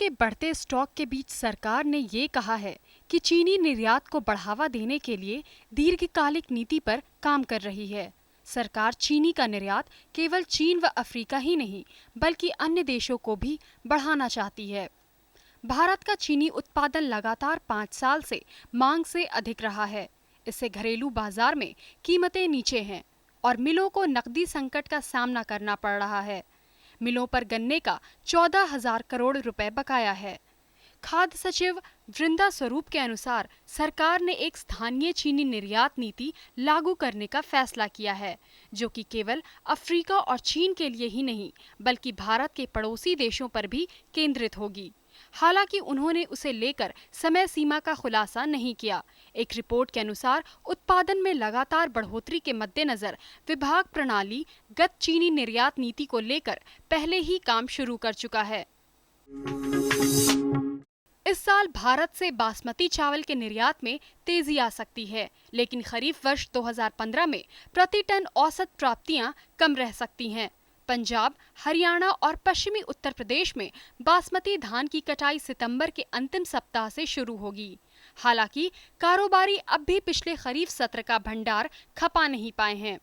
के बढ़ते स्टॉक के बीच सरकार ने ये कहा है कि चीनी निर्यात को बढ़ावा देने के लिए दीर्घकालिक नीति पर काम कर रही है। सरकार चीनी का निर्यात केवल चीन व अफ्रीका ही नहीं बल्कि अन्य देशों को भी बढ़ाना चाहती है। भारत का चीनी उत्पादन लगातार 5 साल से मांग से अधिक रहा है। इससे घरेलू बाजार में कीमतें नीचे हैं और मिलों को नकदी संकट का सामना करना पड़ रहा है। मिलों पर गन्ने का 14,000 करोड़ रुपए बकाया है। खाद्य सचिव वृंदा स्वरूप के अनुसार सरकार ने एक स्थानीय चीनी निर्यात नीति लागू करने का फैसला किया है, जो कि केवल अफ्रीका और चीन के लिए ही नहीं बल्कि भारत के पड़ोसी देशों पर भी केंद्रित होगी। हालांकि उन्होंने उसे लेकर समय सीमा का खुलासा नहीं किया। एक रिपोर्ट के अनुसार उत्पादन में लगातार बढ़ोतरी के मद्देनजर विभाग प्रणाली गत चीनी निर्यात नीति को लेकर पहले ही काम शुरू कर चुका है। इस साल भारत से बासमती चावल के निर्यात में तेजी आ सकती है, लेकिन खरीफ वर्ष 2015 में प्रति टन औसत प्राप्तियां कम रह सकती हैं। पंजाब, हरियाणा और पश्चिमी उत्तर प्रदेश में बासमती धान की कटाई सितंबर के अंतिम सप्ताह से शुरू होगी। हालांकि कारोबारी अब भी पिछले खरीफ सत्र का भंडार खपा नहीं पाए हैं।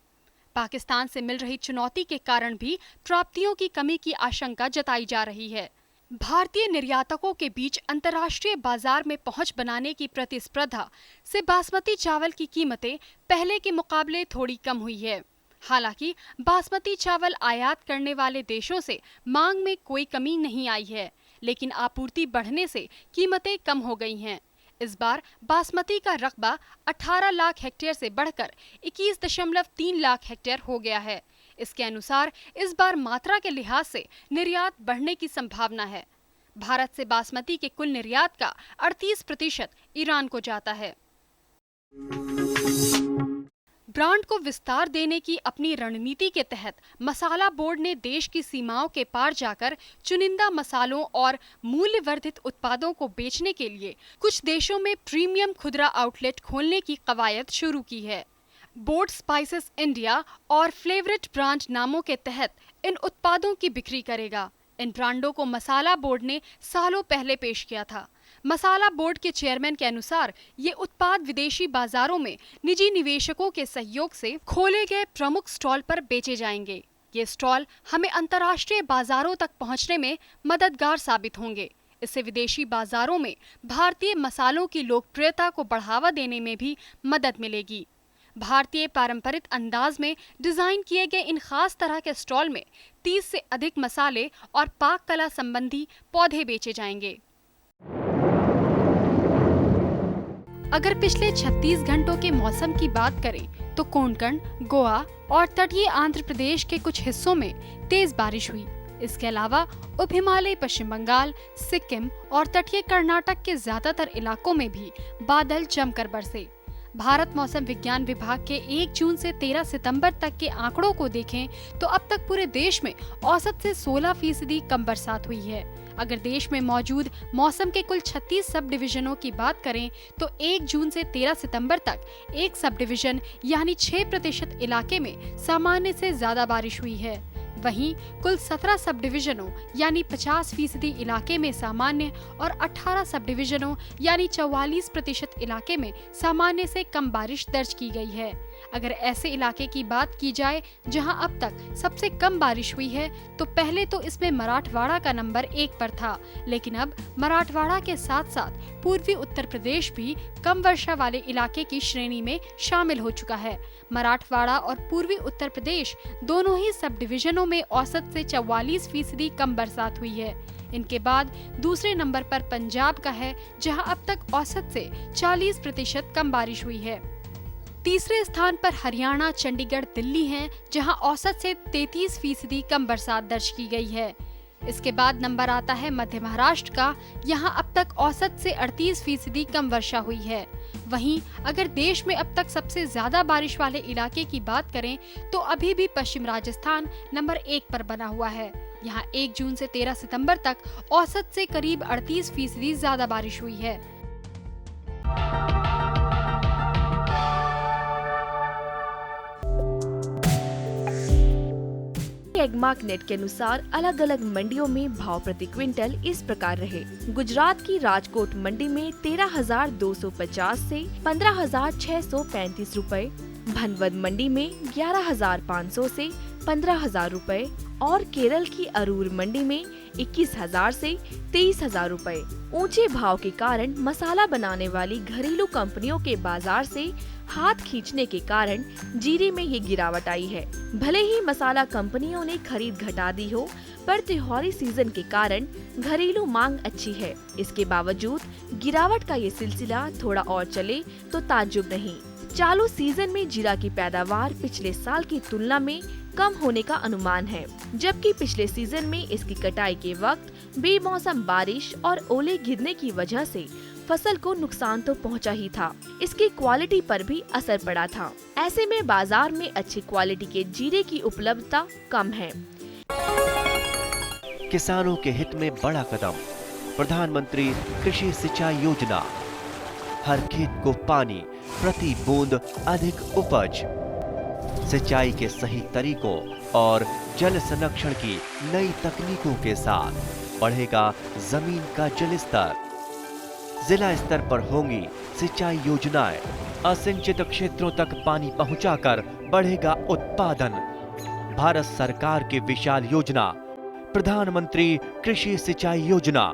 पाकिस्तान से मिल रही चुनौती के कारण भी प्राप्तियों की कमी की आशंका जताई जा रही है। भारतीय निर्यातकों के बीच अंतर्राष्ट्रीय बाजार में पहुंच बनाने की प्रतिस्पर्धा से बासमती चावल की कीमतें पहले के मुकाबले थोड़ी कम हुई है। हालांकि बासमती चावल आयात करने वाले देशों से मांग में कोई कमी नहीं आई है, लेकिन आपूर्ति बढ़ने से कीमतें कम हो गई हैं। इस बार बासमती का रकबा 18 लाख हेक्टेयर से बढ़कर 21.3 लाख हेक्टेयर हो गया है। इसके अनुसार इस बार मात्रा के लिहाज से निर्यात बढ़ने की संभावना है। भारत से बासमती के कुल निर्यात का 38% ईरान को जाता है। ब्रांड को विस्तार देने की अपनी रणनीति के तहत मसाला बोर्ड ने देश की सीमाओं के पार जाकर चुनिंदा मसालों और मूल्यवर्धित उत्पादों को बेचने के लिए कुछ देशों में प्रीमियम खुदरा आउटलेट खोलने की कवायद शुरू की है। बोर्ड स्पाइसेस इंडिया और फ्लेवरेट ब्रांड नामों के तहत इन उत्पादों की बिक्री करेगा। इन ब्रांडों को मसाला बोर्ड ने सालों पहले पेश किया था। मसाला बोर्ड के चेयरमैन के अनुसार ये उत्पाद विदेशी बाजारों में निजी निवेशकों के सहयोग से खोले गए प्रमुख स्टॉल पर बेचे जाएंगे। ये स्टॉल हमें अंतर्राष्ट्रीय बाजारों तक पहुंचने में मददगार साबित होंगे। इससे विदेशी बाजारों में भारतीय मसालों की लोकप्रियता को बढ़ावा देने में भी मदद मिलेगी। भारतीय पारंपरिक अंदाज में डिजाइन किए गए इन खास तरह के स्टॉल में 30 से अधिक मसाले और पाक कला संबंधी पौधे बेचे जाएंगे। अगर पिछले 36 घंटों के मौसम की बात करें तो कोंकण, गोवा और तटीय आंध्र प्रदेश के कुछ हिस्सों में तेज बारिश हुई। इसके अलावा उप हिमालय पश्चिम बंगाल, सिक्किम और तटीय कर्नाटक के ज्यादातर इलाकों में भी बादल जमकर बरसे। भारत मौसम विज्ञान विभाग के 1 जून से 13 सितंबर तक के आंकड़ों को देखें तो अब तक पूरे देश में औसत से 16% कम बरसात हुई है। अगर देश में मौजूद मौसम के कुल 36 सब डिवीजनों की बात करें तो 1 जून से 13 सितंबर तक एक सब डिवीजन यानी 6% इलाके में सामान्य से ज्यादा बारिश हुई है। वहीं कुल 17 सब डिवीजनों यानी 50% इलाके में सामान्य और 18 सब डिवीजनों यानी 44% इलाके में सामान्य से कम बारिश दर्ज की गई है। अगर ऐसे इलाके की बात की जाए जहां अब तक सबसे कम बारिश हुई है तो पहले तो इसमें मराठवाड़ा का नंबर 1 पर था, लेकिन अब मराठवाड़ा के साथ साथ पूर्वी उत्तर प्रदेश भी कम वर्षा वाले इलाके की श्रेणी में शामिल हो चुका है। मराठवाड़ा और पूर्वी उत्तर प्रदेश दोनों ही सब डिवीजनों में औसत से 44% कम बरसात हुई है। इनके बाद दूसरे नंबर पर पंजाब का है, जहां अब तक औसत से 40% कम बारिश हुई है। तीसरे स्थान पर हरियाणा, चंडीगढ़, दिल्ली हैं, जहां औसत से 33% कम बरसात दर्ज की गई है। इसके बाद नंबर आता है मध्य महाराष्ट्र का, यहाँ अब तक औसत से 38% कम वर्षा हुई है। वहीं अगर देश में अब तक सबसे ज्यादा बारिश वाले इलाके की बात करें तो अभी भी पश्चिम राजस्थान नंबर 1 पर बना हुआ है। यहाँ 1 जून से 13 सितंबर तक औसत से करीब 38% ज्यादा बारिश हुई है। एगमार्क नेट के अनुसार अलग अलग मंडियों में भाव प्रति क्विंटल इस प्रकार रहे। गुजरात की राजकोट मंडी में 13,250 से 15,635 रुपए, भनवद मंडी में 11,500 से 15,000 रुपए और केरल की अरूर मंडी में 21,000 से 23,000 रुपए। ऊंचे भाव के कारण मसाला बनाने वाली घरेलू कंपनियों के बाजार से हाथ खींचने के कारण जीरे में ये गिरावट आई है। भले ही मसाला कंपनियों ने खरीद घटा दी हो, पर त्योहारी सीजन के कारण घरेलू मांग अच्छी है। इसके बावजूद गिरावट का ये सिलसिला थोड़ा और चले तो ताज्जुब नहीं। चालू सीजन में जीरा की पैदावार पिछले साल की तुलना में कम होने का अनुमान है, जबकि पिछले सीजन में इसकी कटाई के वक्त बेमौसम बारिश और ओले गिरने की वजह से फसल को नुकसान तो पहुंचा ही था, इसकी क्वालिटी पर भी असर पड़ा था। ऐसे में बाजार में अच्छी क्वालिटी के जीरे की उपलब्धता कम है। किसानों के हित में बड़ा कदम, प्रधानमंत्री कृषि सिंचाई योजना। हर खेत को पानी, प्रति बूंद अधिक उपज। सिंचाई के सही तरीकों और जल संरक्षण की नई तकनीकों के साथ बढ़ेगा जमीन का जल स्तर। जिला स्तर पर होंगी सिंचाई योजनाएं। असिंचित क्षेत्रों तक पानी पहुंचाकर बढ़ेगा उत्पादन। भारत सरकार की विशाल योजना, प्रधानमंत्री कृषि सिंचाई योजना।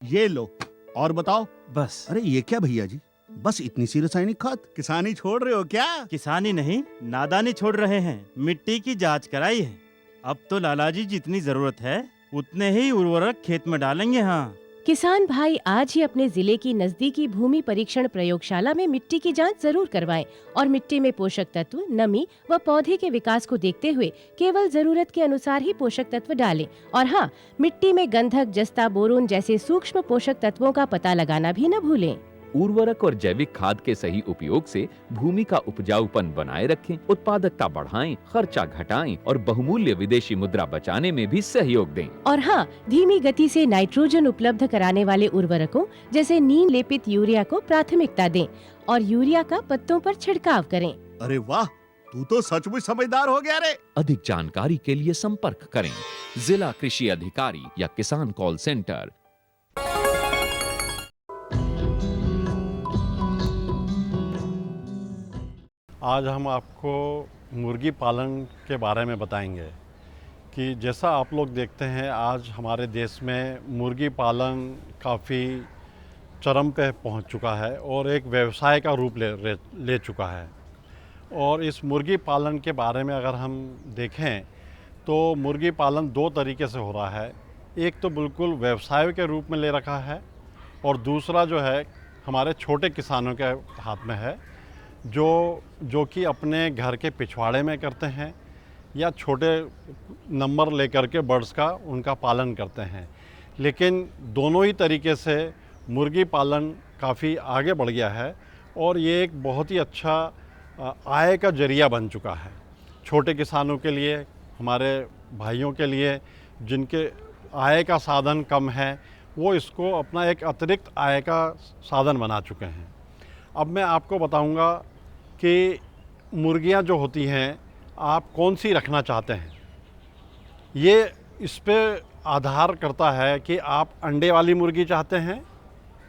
ये लो और बताओ। बस। अरे ये क्या भैया जी, बस इतनी सी रासायनिक खाद? किसानी छोड़ रहे हो क्या? किसानी नहीं, नादानी छोड़ रहे हैं। मिट्टी की जांच कराई है। अब तो लालाजी जितनी जरूरत है उतने ही उर्वरक खेत में डालेंगे। हाँ, किसान भाई आज ही अपने जिले की नजदीकी भूमि परीक्षण प्रयोगशाला में मिट्टी की जांच जरूर करवाएं और मिट्टी में पोषक तत्व, नमी व पौधे के विकास को देखते हुए केवल जरूरत के अनुसार ही पोषक तत्व डालें। और हाँ, मिट्टी में गंधक, जस्ता, बोरोन जैसे सूक्ष्म पोषक तत्वों का पता लगाना भी न भूलें। उर्वरक और जैविक खाद के सही उपयोग से भूमि का उपजाऊपन बनाए रखें, उत्पादकता बढ़ाएं, खर्चा घटाएं और बहुमूल्य विदेशी मुद्रा बचाने में भी सहयोग दें। और हाँ, धीमी गति से नाइट्रोजन उपलब्ध कराने वाले उर्वरकों जैसे नीम लेपित यूरिया को प्राथमिकता दें और यूरिया का पत्तों पर छिड़काव करें। अरे वाह, तू तो सचमुच समझदार हो गया रे। अधिक जानकारी के लिए संपर्क करें जिला कृषि अधिकारी या किसान कॉल सेंटर। आज हम आपको मुर्गी पालन के बारे में बताएंगे कि जैसा आप लोग देखते हैं आज हमारे देश में मुर्गी पालन काफ़ी चरम पे पहुंच चुका है और एक व्यवसाय का रूप ले चुका है। और इस मुर्गी पालन के बारे में अगर हम देखें तो मुर्गी पालन दो तरीके से हो रहा है। एक तो बिल्कुल व्यवसाय के रूप में ले रखा है और दूसरा जो है हमारे छोटे किसानों के हाथ में है, जो कि अपने घर के पिछवाड़े में करते हैं या छोटे नंबर लेकर के बर्ड्स का उनका पालन करते हैं। लेकिन दोनों ही तरीके से मुर्गी पालन काफ़ी आगे बढ़ गया है और ये एक बहुत ही अच्छा आय का जरिया बन चुका है छोटे किसानों के लिए, हमारे भाइयों के लिए जिनके आय का साधन कम है, वो इसको अपना एक अतिरिक्त आय का साधन बना चुके हैं। अब मैं आपको बताऊंगा कि मुर्गियां जो होती हैं आप कौन सी रखना चाहते हैं। ये इस पे आधार करता है कि आप अंडे वाली मुर्गी चाहते हैं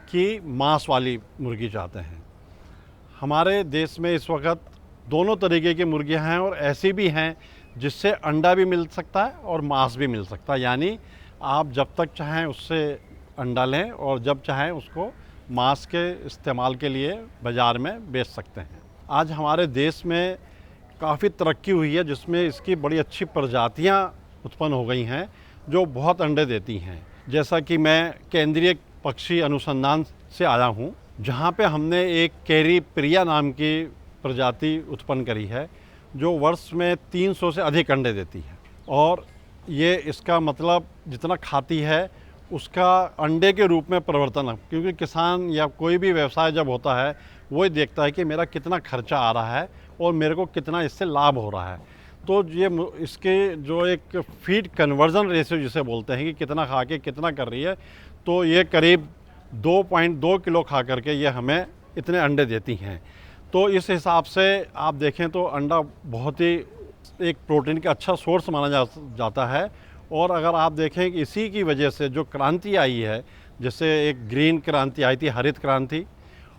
कि मांस वाली मुर्गी चाहते हैं। हमारे देश में इस वक्त दोनों तरीके की मुर्गियां हैं और ऐसी भी हैं जिससे अंडा भी मिल सकता है और मांस भी मिल सकता है। यानी आप जब तक चाहें उससे अंडा लें और जब चाहें उसको मांस के इस्तेमाल के लिए बाज़ार में बेच सकते हैं। आज हमारे देश में काफ़ी तरक्की हुई है जिसमें इसकी बड़ी अच्छी प्रजातियां उत्पन्न हो गई हैं जो बहुत अंडे देती हैं। जैसा कि मैं केंद्रीय पक्षी अनुसंधान से आया हूं, जहां पे हमने एक कैरी प्रिया नाम की प्रजाति उत्पन्न करी है जो वर्ष में 300 से अधिक अंडे देती है। और ये इसका मतलब जितना खाती है उसका अंडे के रूप में परिवर्तन है, क्योंकि किसान या कोई भी व्यवसाय जब होता है वो देखता है कि मेरा कितना खर्चा आ रहा है और मेरे को कितना इससे लाभ हो रहा है। तो ये इसके जो एक फीड कन्वर्जन रेशियो जिसे बोलते हैं कि कितना खा के कितना कर रही है, तो ये करीब 2.2 किलो खा करके ये हमें इतने अंडे देती हैं। तो इस हिसाब से आप देखें तो अंडा बहुत ही एक प्रोटीन का अच्छा सोर्स माना जाता है। और अगर आप देखें कि इसी की वजह से जो क्रांति आई है, जैसे एक ग्रीन क्रांति आई थी, हरित क्रांति,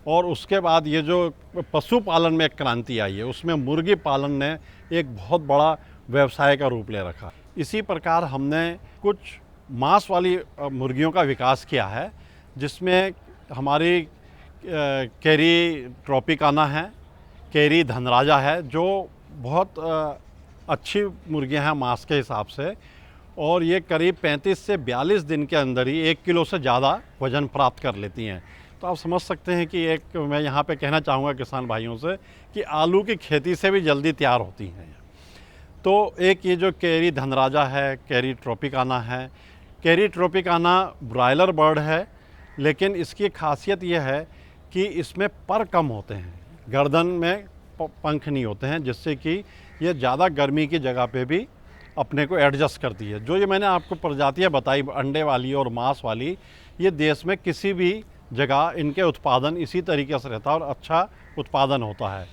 और उसके बाद ये जो पशुपालन में एक क्रांति आई है, उसमें मुर्गी पालन ने एक बहुत बड़ा व्यवसाय का रूप ले रखा। इसी प्रकार हमने कुछ मांस वाली मुर्गियों का विकास किया है, जिसमें हमारी कैरी ट्रॉपिकाना है, कैरी धनराजा है, जो बहुत अच्छी मुर्गियां हैं मांस के हिसाब से, और ये करीब 35 से 42 दिन के अंदर ही 1 किलो से ज़्यादा वज़न प्राप्त कर लेती हैं। तो आप समझ सकते हैं कि एक मैं यहाँ पे कहना चाहूँगा किसान भाइयों से कि आलू की खेती से भी जल्दी तैयार होती हैं। तो एक ये जो कैरी धनराजा है, कैरी ट्रॉपिकाना है। कैरी ट्रॉपिकाना ब्रॉयलर बर्ड है, लेकिन इसकी खासियत ये है कि इसमें पर कम होते हैं, गर्दन में पंख नहीं होते हैं, जिससे कि ये ज़्यादा गर्मी की जगह पे भी अपने को एडजस्ट करती है। जो ये मैंने आपको प्रजातियाँ बताई अंडे वाली और मांस वाली, ये देश में किसी भी जगह इनके उत्पादन इसी तरीके से रहता है और अच्छा उत्पादन होता है।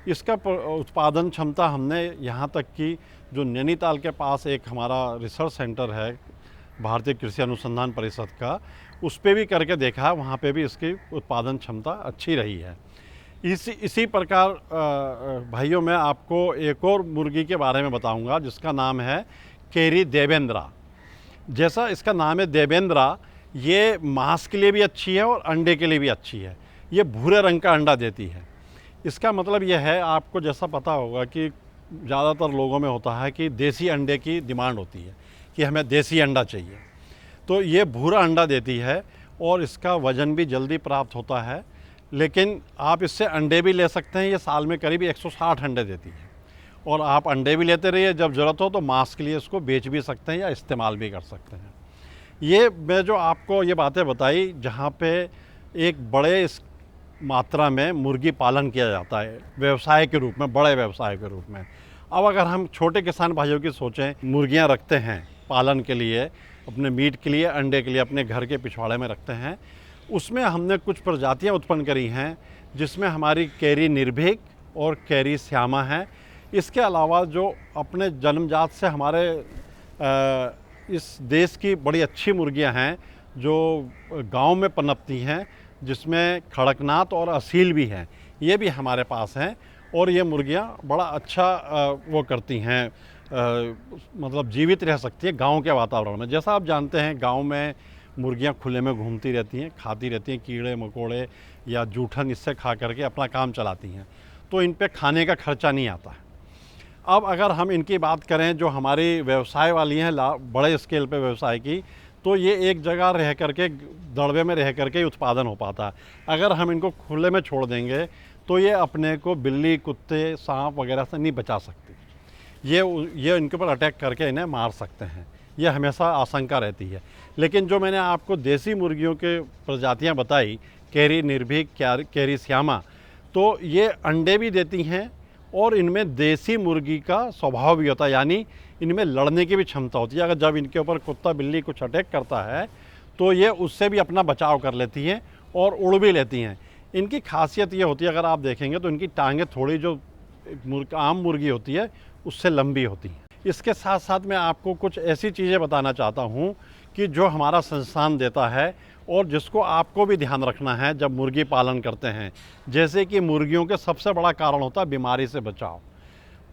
इसका उत्पादन क्षमता हमने यहाँ तक कि जो नैनीताल के पास एक हमारा रिसर्च सेंटर है भारतीय कृषि अनुसंधान परिषद का, उस पे भी करके देखा, वहाँ पे भी इसकी उत्पादन क्षमता अच्छी रही है। इसी प्रकार भाइयों मैं आपको एक और मुर्गी के बारे में बताऊंगा, जिसका नाम है कैरी देवेंद्रा। जैसा इसका नाम है देवेंद्रा, ये मांस के लिए भी अच्छी है और अंडे के लिए भी अच्छी है। ये भूरे रंग का अंडा देती है। इसका मतलब यह है, आपको जैसा पता होगा कि ज़्यादातर लोगों में होता है कि देसी अंडे की डिमांड होती है कि हमें देसी अंडा चाहिए, तो ये भूरा अंडा देती है और इसका वज़न भी जल्दी प्राप्त होता है। लेकिन आप इससे अंडे भी ले सकते हैं। ये साल में करीब 160 अंडे देती है और आप अंडे भी लेते रहिए, जब ज़रूरत हो तो मांस के लिए इसको बेच भी सकते हैं या इस्तेमाल भी कर सकते हैं। ये मैं जो आपको ये बातें बताई, जहाँ पे एक बड़े मात्रा में मुर्गी पालन किया जाता है व्यवसाय के रूप में, बड़े व्यवसाय के रूप में। अब अगर हम छोटे किसान भाइयों की सोचें, मुर्गियाँ रखते हैं पालन के लिए, अपने मीट के लिए, अंडे के लिए, अपने घर के पिछवाड़े में रखते हैं, उसमें हमने कुछ प्रजातियां उत्पन्न करी हैं, जिसमें हमारी कैरी निर्भीक और कैरी श्यामा है। इसके अलावा जो अपने जन्मजात से हमारे इस देश की बड़ी अच्छी मुर्गियां हैं जो गांव में पनपती हैं, जिसमें खड़कनाथ और असील भी हैं, ये भी हमारे पास हैं। और ये मुर्गियां बड़ा अच्छा वो करती हैं, मतलब जीवित रह सकती है गांव के वातावरण में। जैसा आप जानते हैं, गांव में मुर्गियां खुले में घूमती रहती हैं, खाती रहती हैं, कीड़े मकोड़े या जूठन इससे खा करके अपना काम चलाती हैं, तो इन पे खाने का खर्चा नहीं आता है। अब अगर हम इनकी बात करें जो हमारी व्यवसाय वाली हैं, बड़े स्केल पे व्यवसाय की, तो ये एक जगह रह करके, दड़बे में रह करके ही उत्पादन हो पाता है। अगर हम इनको खुले में छोड़ देंगे तो ये अपने को बिल्ली, कुत्ते, सांप वगैरह से नहीं बचा सकती। ये इनके ऊपर अटैक करके इन्हें मार सकते हैं, ये हमेशा आशंका रहती है। लेकिन जो मैंने आपको देसी मुर्गियों के प्रजातियां बताई, कैरी निर्भीक, कैरी श्यामा, तो ये अंडे भी देती हैं और इनमें देसी मुर्गी का स्वभाव भी होता है, यानी इनमें लड़ने की भी क्षमता होती है। अगर जब इनके ऊपर कुत्ता बिल्ली कुछ अटैक करता है तो ये उससे भी अपना बचाव कर लेती हैं और उड़ भी लेती हैं। इनकी खासियत ये होती है, अगर आप देखेंगे तो इनकी टांगें थोड़ी जो आम मुर्गी होती है उससे लंबी होती हैं। इसके साथ साथ मैं आपको कुछ ऐसी चीज़ें बताना चाहता हूँ कि जो हमारा संस्थान देता है और जिसको आपको भी ध्यान रखना है जब मुर्गी पालन करते हैं। जैसे कि मुर्गियों के सबसे बड़ा कारण होता है बीमारी से बचाव।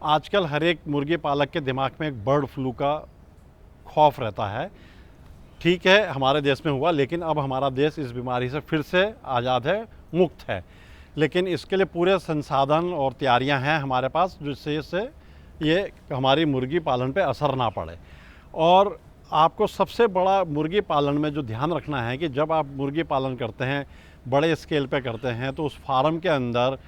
आजकल हर एक मुर्गी पालक के दिमाग में एक बर्ड फ्लू का खौफ रहता है। ठीक है, हमारे देश में हुआ, लेकिन अब हमारा देश इस बीमारी से फिर से आज़ाद है, मुक्त है। लेकिन इसके लिए पूरे संसाधन और तैयारियां हैं हमारे पास, जिससे ये हमारी मुर्गी पालन पे असर ना पड़े। और आपको सबसे बड़ा मुर्गी पालन में जो ध्यान रखना है कि जब आप मुर्गी पालन करते हैं, बड़े स्केल पे करते हैं, तो उस फार्म के अंदर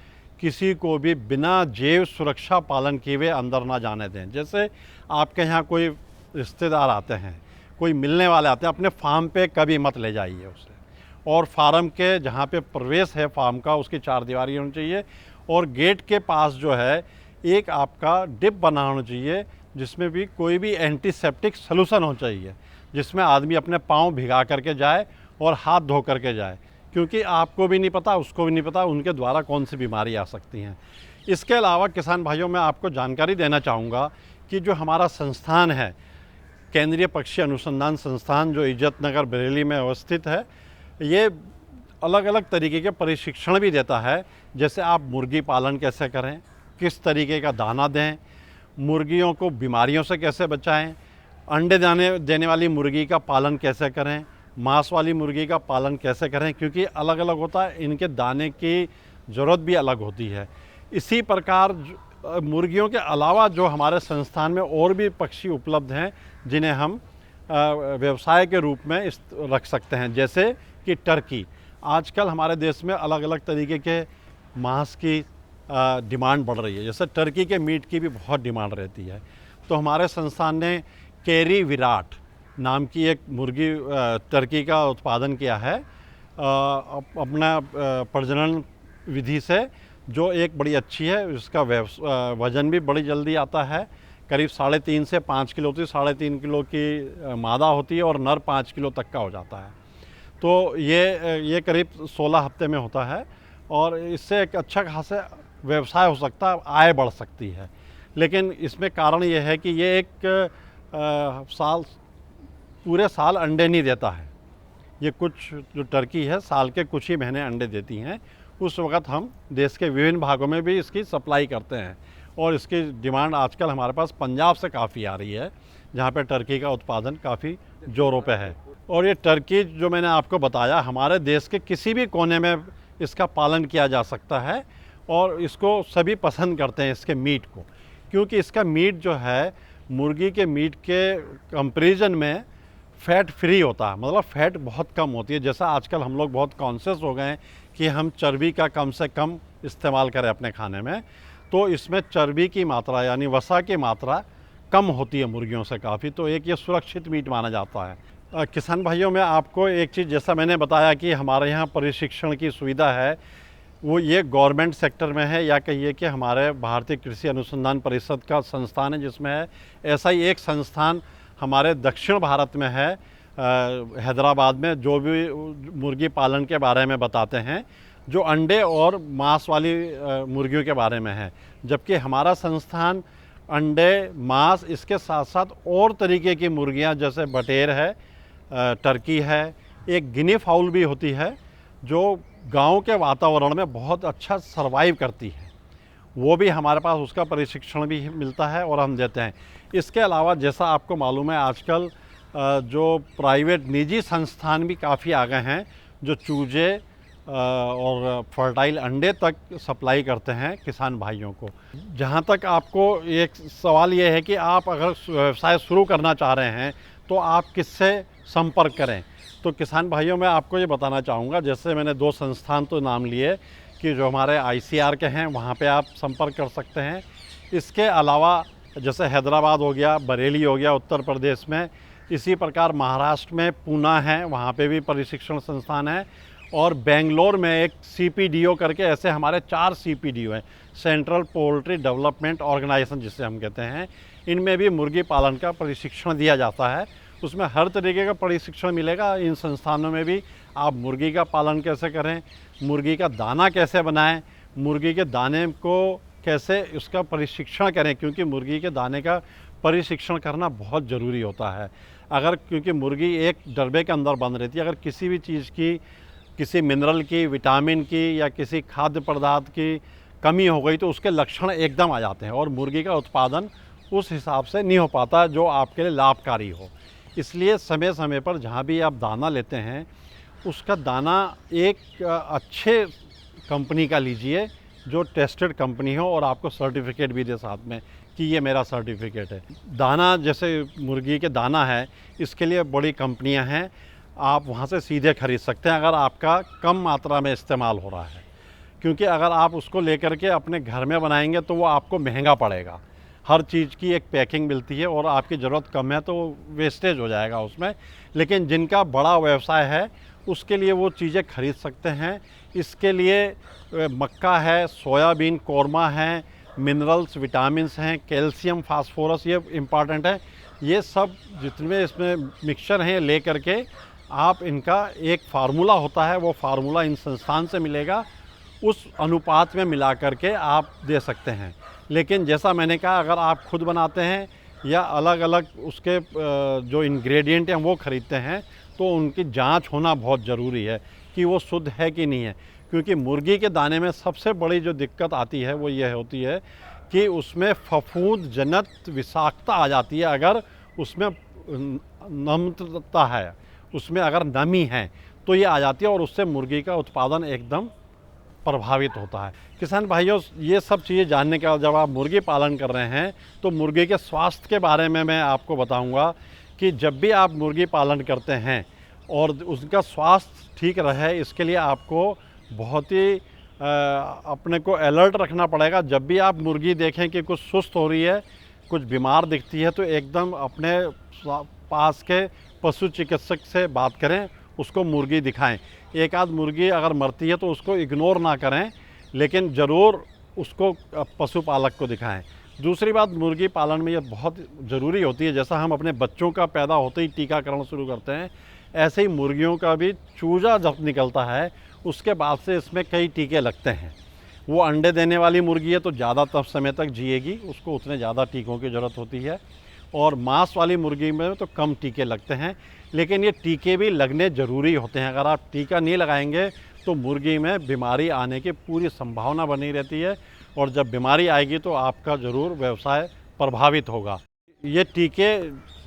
किसी को भी बिना जैव सुरक्षा पालन किए हुए अंदर ना जाने दें। जैसे आपके यहाँ कोई रिश्तेदार आते हैं, कोई मिलने वाले आते हैं, अपने फार्म पे कभी मत ले जाइए उसे। और फार्म के जहाँ पे प्रवेश है फार्म का, उसकी 4 दीवारी होनी चाहिए और गेट के पास जो है एक आपका डिप बना होना चाहिए, जिसमें भी कोई भी एंटीसेप्टिक सलूशन होना चाहिए, जिसमें आदमी अपने पाँव भिगा करके जाए और हाथ धो करके जाए, क्योंकि आपको भी नहीं पता, उसको भी नहीं पता उनके द्वारा कौन सी बीमारी आ सकती हैं। इसके अलावा किसान भाइयों, मैं आपको जानकारी देना चाहूँगा कि जो हमारा संस्थान है, केंद्रीय पक्षी अनुसंधान संस्थान जो इज्जत नगर बरेली में अवस्थित है, ये अलग अलग तरीके के प्रशिक्षण भी देता है। जैसे आप मुर्गी पालन कैसे करें, किस तरीके का दाना दें, मुर्गियों को बीमारियों से कैसे बचाएं, अंडे देने वाली मुर्गी का पालन कैसे करें, मांस वाली मुर्गी का पालन कैसे करें, क्योंकि अलग अलग होता है, इनके दाने की ज़रूरत भी अलग होती है। इसी प्रकार मुर्गियों के अलावा जो हमारे संस्थान में और भी पक्षी उपलब्ध हैं जिन्हें हम व्यवसाय के रूप में रख सकते हैं, जैसे कि टर्की। आजकल हमारे देश में अलग अलग तरीके के मांस की डिमांड बढ़ रही है, जैसे टर्की के मीट की भी बहुत डिमांड रहती है। तो हमारे संस्थान ने कैरी विराट नाम की एक मुर्गी टर्की का उत्पादन किया है अपना प्रजनन विधि से, जो एक बड़ी अच्छी है। इसका वज़न भी बड़ी जल्दी आता है, करीब 3.5 से 5 किलो होती है। 3.5 किलो की मादा होती है और नर 5 किलो तक का हो जाता है। तो ये करीब 16 हफ्ते में होता है और इससे एक अच्छा खासा व्यवसाय हो सकता है, आय बढ़ सकती है। लेकिन इसमें कारण ये है कि ये एक पूरे साल अंडे नहीं देता है। ये कुछ जो टर्की है साल के कुछ ही महीने अंडे देती हैं। उस वक्त हम देश के विभिन्न भागों में भी इसकी सप्लाई करते हैं और इसकी डिमांड आजकल हमारे पास पंजाब से काफ़ी आ रही है, जहाँ पे टर्की का उत्पादन काफ़ी जोरों पे है। और ये टर्की जो मैंने आपको बताया, हमारे देश के किसी भी कोने में इसका पालन किया जा सकता है और इसको सभी पसंद करते हैं, इसके मीट को, क्योंकि इसका मीट जो है मुर्गी के मीट के कंपैरिजन में फ़ैट फ्री होता है, मतलब फ़ैट बहुत कम होती है। जैसा आजकल हम लोग बहुत कॉन्शियस हो गए हैं कि हम चर्बी का कम से कम इस्तेमाल करें अपने खाने में, तो इसमें चर्बी की मात्रा यानी वसा की मात्रा कम होती है मुर्गियों से काफ़ी। तो एक ये सुरक्षित मीट माना जाता है। किसान भाइयों, में आपको एक चीज़, जैसा मैंने बताया कि हमारे यहाँ प्रशिक्षण की सुविधा है, वो ये गवर्नमेंट सेक्टर में है या कहिए कि हमारे भारतीय कृषि अनुसंधान परिषद का संस्थान है जिसमें है। ऐसा ही एक संस्थान हमारे दक्षिण भारत में है, हैदराबाद में, जो भी मुर्गी पालन के बारे में बताते हैं, जो अंडे और मांस वाली मुर्गियों के बारे में है। जबकि हमारा संस्थान अंडे, मांस, इसके साथ साथ और तरीके की मुर्गियां, जैसे बटेर है, टर्की है, एक गिनी फाउल भी होती है जो गांव के वातावरण में बहुत अच्छा सरवाइव करती है, वो भी हमारे पास उसका प्रशिक्षण भी मिलता है और हम देते हैं। इसके अलावा जैसा आपको मालूम है, आजकल जो प्राइवेट निजी संस्थान भी काफ़ी आ गए हैं जो चूजे और फर्टाइल अंडे तक सप्लाई करते हैं किसान भाइयों को। जहाँ तक आपको एक सवाल ये है कि आप अगर व्यवसाय शुरू करना चाह रहे हैं तो आप किससे संपर्क करें, तो किसान भाइयों मैं आपको ये बताना चाहूँगा, जैसे मैंने 2 संस्थान तो नाम लिए कि जो हमारे ICR के हैं, वहाँ पे आप संपर्क कर सकते हैं। इसके अलावा जैसे हैदराबाद हो गया, बरेली हो गया उत्तर प्रदेश में, इसी प्रकार महाराष्ट्र में पूना है, वहाँ पे भी प्रशिक्षण संस्थान है, और बेंगलोर में एक CPDO करके, ऐसे हमारे 4 CPDO हैं, सेंट्रल पोल्ट्री डेवलपमेंट ऑर्गेनाइजेशन जिसे हम कहते हैं। इनमें भी मुर्गी पालन का प्रशिक्षण दिया जाता है, उसमें हर तरीके का प्रशिक्षण मिलेगा। इन संस्थानों में भी आप मुर्गी का पालन कैसे करें, मुर्गी का दाना कैसे बनाएं, मुर्गी के दाने को कैसे उसका प्रशिक्षण करें, क्योंकि मुर्गी के दाने का प्रशिक्षण करना बहुत ज़रूरी होता है। अगर, क्योंकि मुर्गी एक डब्बे के अंदर बंद रहती है, अगर किसी भी चीज़ की, किसी मिनरल की, विटामिन की या किसी खाद्य पदार्थ की कमी हो गई तो उसके लक्षण एकदम आ जाते हैं और मुर्गी का उत्पादन उस हिसाब से नहीं हो पाता जो आपके लिए लाभकारी हो। इसलिए समय समय पर जहाँ भी आप दाना लेते हैं, उसका दाना एक अच्छे कंपनी का लीजिए जो टेस्टेड कंपनी हो और आपको सर्टिफिकेट भी दे साथ में कि ये मेरा सर्टिफिकेट है। दाना, जैसे मुर्गी के दाना है, इसके लिए बड़ी कंपनियां हैं, आप वहाँ से सीधे खरीद सकते हैं अगर आपका कम मात्रा में इस्तेमाल हो रहा है, क्योंकि अगर आप उसको लेकर के अपने घर में बनाएंगे तो वो आपको महंगा पड़ेगा। हर चीज़ की एक पैकिंग मिलती है और आपकी ज़रूरत कम है तो वेस्टेज हो जाएगा उसमें। लेकिन जिनका बड़ा व्यवसाय है उसके लिए वो चीज़ें खरीद सकते हैं। इसके लिए मक्का है, सोयाबीन, कौरमा है, मिनरल्स, विटामिन्स हैं, कैल्शियम, फास्फोरस, ये इम्पॉर्टेंट है। ये सब जितने इसमें मिक्सचर हैं ले करके आप, इनका एक फार्मूला होता है, वो फार्मूला इन संस्थान से मिलेगा, उस अनुपात में मिला करके आप दे सकते हैं। लेकिन जैसा मैंने कहा, अगर आप खुद बनाते हैं या अलग अलग उसके जो इंग्रेडिएंट हैं वो ख़रीदते हैं, तो उनकी जांच होना बहुत ज़रूरी है कि वो शुद्ध है कि नहीं है। क्योंकि मुर्गी के दाने में सबसे बड़ी जो दिक्कत आती है वो ये होती है कि उसमें फफूंद जनित विषाक्तता आ जाती है। अगर उसमें नम्रता है, उसमें अगर नमी है तो ये आ जाती है और उससे मुर्गी का उत्पादन एकदम प्रभावित होता है। किसान भाइयों, ये सब चीज़ें जानने के बाद जब आप मुर्गी पालन कर रहे हैं तो मुर्गी के स्वास्थ्य के बारे में मैं आपको बताऊंगा कि जब भी आप मुर्गी पालन करते हैं और उसका स्वास्थ्य ठीक रहे, इसके लिए आपको बहुत ही अपने को अलर्ट रखना पड़ेगा। जब भी आप मुर्गी देखें कि कुछ सुस्त हो रही है, कुछ बीमार दिखती है, तो एकदम अपने पास के पशु चिकित्सक से बात करें, उसको मुर्गी दिखाएं। एक आध मुर्गी अगर मरती है तो उसको इग्नोर ना करें, लेकिन ज़रूर उसको पशुपालक को दिखाएं। दूसरी बात, मुर्गी पालन में ये बहुत ज़रूरी होती है, जैसा हम अपने बच्चों का पैदा होते ही टीकाकरण शुरू करते हैं, ऐसे ही मुर्गियों का भी चूजा जब निकलता है उसके बाद से इसमें कई टीके लगते हैं। वो अंडे देने वाली मुर्गी है तो ज़्यादा तब समय तक जिएगी, उसको उतने ज़्यादा टीकों की ज़रूरत होती है, और मांस वाली मुर्गी में तो कम टीके लगते हैं। लेकिन ये टीके भी लगने ज़रूरी होते हैं। अगर आप टीका नहीं लगाएंगे तो मुर्गी में बीमारी आने की पूरी संभावना बनी रहती है, और जब बीमारी आएगी तो आपका ज़रूर व्यवसाय प्रभावित होगा। ये टीके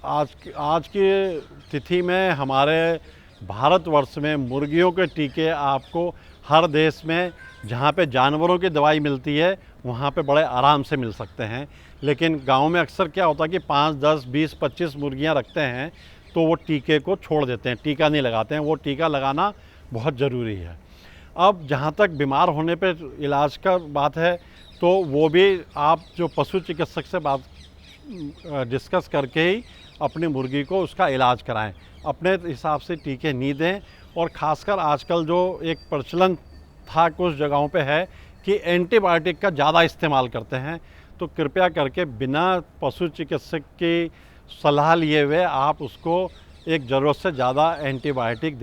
आज की तिथि में हमारे भारतवर्ष में मुर्गियों के टीके आपको हर देश में जहाँ पे जानवरों की दवाई मिलती है वहाँ पे बड़े आराम से मिल सकते हैं। लेकिन गांव में अक्सर क्या होता है कि 5, 10, 20, 25 मुर्गियाँ रखते हैं तो वो टीके को छोड़ देते हैं, टीका नहीं लगाते हैं। वो टीका लगाना बहुत ज़रूरी है। अब जहाँ तक बीमार होने पे इलाज का बात है तो वो भी आप जो पशु चिकित्सक से बात डिस्कस करके ही अपनी मुर्गी को उसका इलाज कराएं। अपने हिसाब से टीके नहीं दें। और ख़ासकर आजकल जो एक प्रचलन था कुछ जगहों पे है कि एंटीबायोटिक का ज़्यादा इस्तेमाल करते हैं, तो कृपया करके बिना पशु चिकित्सक की सलाह लिए हुए आप उसको एक ज़रूरत से ज़्यादा एंटीबायोटिक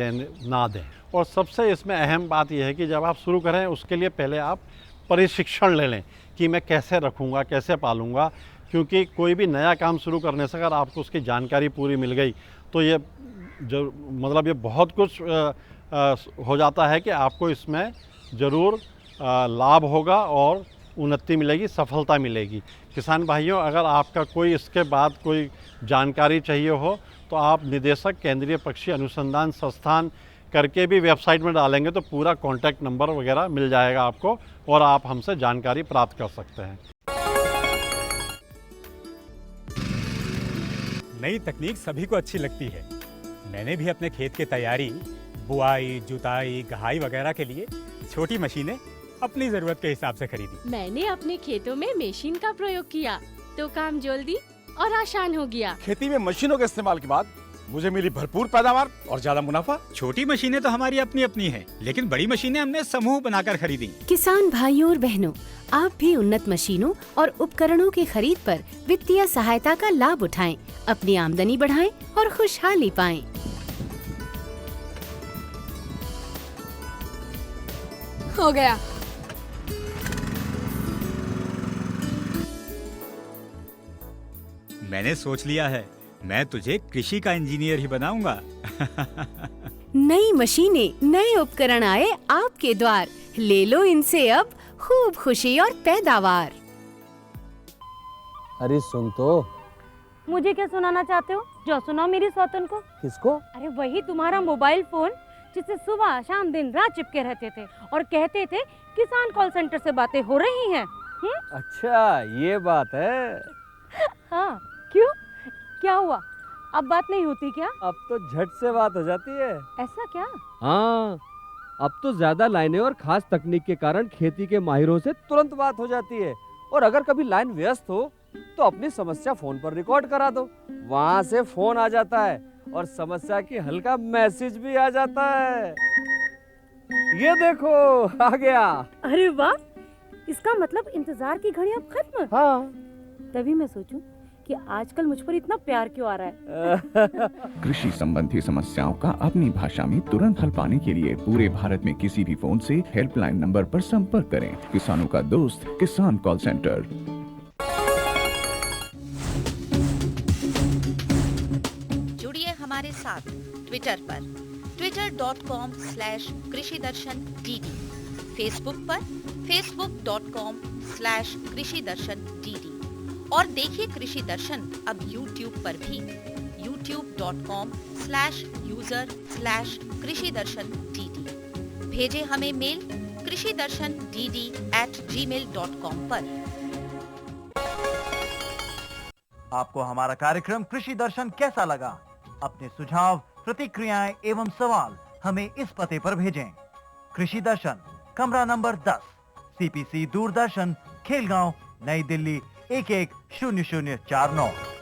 ना दें। और सबसे इसमें अहम बात यह है कि जब आप शुरू करें उसके लिए पहले आप प्रशिक्षण ले लें कि मैं कैसे रखूँगा, कैसे पालूँगा। क्योंकि कोई भी नया काम शुरू करने से अगर आपको उसकी जानकारी पूरी मिल गई तो ये मतलब ये बहुत कुछ हो जाता है कि आपको इसमें ज़रूर लाभ होगा और उन्नति मिलेगी, सफलता मिलेगी। किसान भाइयों, अगर आपका कोई इसके बाद कोई जानकारी चाहिए हो तो आप निदेशक केंद्रीय पक्षी अनुसंधान संस्थान करके भी वेबसाइट में डालेंगे तो पूरा कॉन्टैक्ट नंबर वगैरह मिल जाएगा आपको, और आप हमसे जानकारी प्राप्त कर सकते हैं। नई तकनीक सभी को अच्छी लगती है। मैंने भी अपने खेत की तैयारी, बुआई, जुताई, गहाई वगैरह के लिए छोटी मशीनें अपनी जरूरत के हिसाब से खरीदी। मैंने अपने खेतों में मशीन का प्रयोग किया तो काम जल्दी और आसान हो गया। खेती में मशीनों के इस्तेमाल के बाद मुझे मिली भरपूर पैदावार और ज्यादा मुनाफा। छोटी मशीनें तो हमारी अपनी अपनी हैं, लेकिन बड़ी मशीनें हमने समूह बनाकर खरीदी। किसान भाइयों और बहनों, आप भी उन्नत मशीनों और उपकरणों की खरीद पर वित्तीय सहायता का लाभ उठाएं, अपनी आमदनी बढ़ाएं और खुशहाली पाएं। हो गया। मैंने सोच लिया है, मैं तुझे कृषि का इंजीनियर ही बनाऊंगा। नई मशीनें, नए उपकरण आए आपके द्वार, ले लो इनसे अब खूब खुशी और पैदावार। अरे सुन तो। मुझे क्या सुनाना चाहते हो? जो सुनाओ मेरी सौतन को। किसको? अरे वही तुम्हारा मोबाइल फोन जिससे सुबह शाम दिन रात चिपके रहते थे और कहते थे किसान कॉल सेंटर से बातें हो रही हैं। अच्छा ये बात है। हाँ, क्यों? क्या हुआ? अब बात नहीं होती क्या? अब तो झट से बात हो जाती है। ऐसा क्या? हाँ, अब तो ज्यादा लाइनें और खास तकनीक के कारण खेती के माहिरों से तुरंत बात हो जाती है। और अगर कभी लाइन व्यस्त हो तो अपनी समस्या फोन पर रिकॉर्ड करा दो, वहाँ से फोन आ जाता है और समस्या की हल का मैसेज भी आ जाता है। ये देखो आ गया। अरे वाह, इसका मतलब इंतजार की घड़ी अब खत्म। हाँ, तभी मैं सोचूं कि आजकल मुझ पर इतना प्यार क्यों आ रहा है। कृषि संबंधी समस्याओं का अपनी भाषा में तुरंत हल पाने के लिए पूरे भारत में किसी भी फोन से हेल्पलाइन नंबर पर संपर्क करें। किसानों का दोस्त किसान कॉल सेंटर। ट्विटर पर twitter.com/कृषिदर्शन-dd, फेसबुक पर facebook.com/कृषिदर्शन-dd और देखिए कृषि दर्शन अब यूट्यूब पर भी youtube.com/user/कृषिदर्शन-dd। भेजे हमें मेल कृषिदर्शन-dd@gmail.com पर। आपको हमारा कार्यक्रम कृषि दर्शन कैसा लगा? अपने सुझाव, प्रतिक्रियाएं एवं सवाल हमें इस पते पर भेजें। कृषि दर्शन, कमरा नंबर 10, CPC दूरदर्शन, खेलगांव, नई दिल्ली 110049।